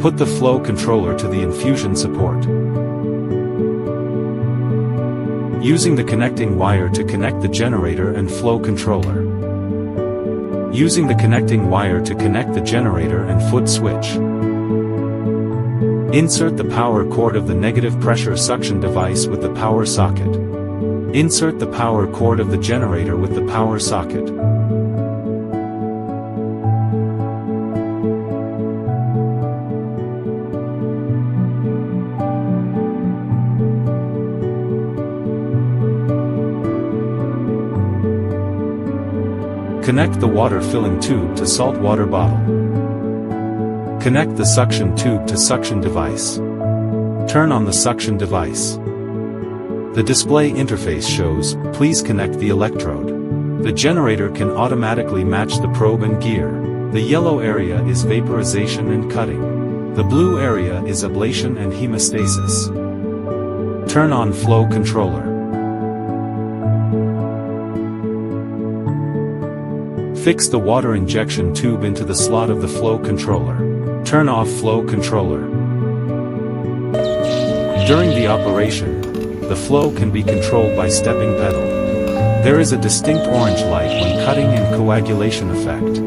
Put the flow controller to the infusion support. Using the connecting wire to connect the generator and flow controller. Using the connecting wire to connect the generator and foot switch. Insert the power cord of the negative pressure suction device with the power socket. Insert the power cord of the generator with the power socket. Connect the water filling tube to salt water bottle. Connect the suction tube to suction device. Turn on the suction device. The display interface shows, "Please connect the electrode." The generator can automatically match the probe and gear. The yellow area is vaporization and cutting. The blue area is ablation and hemostasis. Turn on flow controller. Fix the water injection tube into the slot of the flow controller. Turn off flow controller. During the operation, the flow can be controlled by stepping pedal. There is a distinct orange light when cutting and coagulation effect.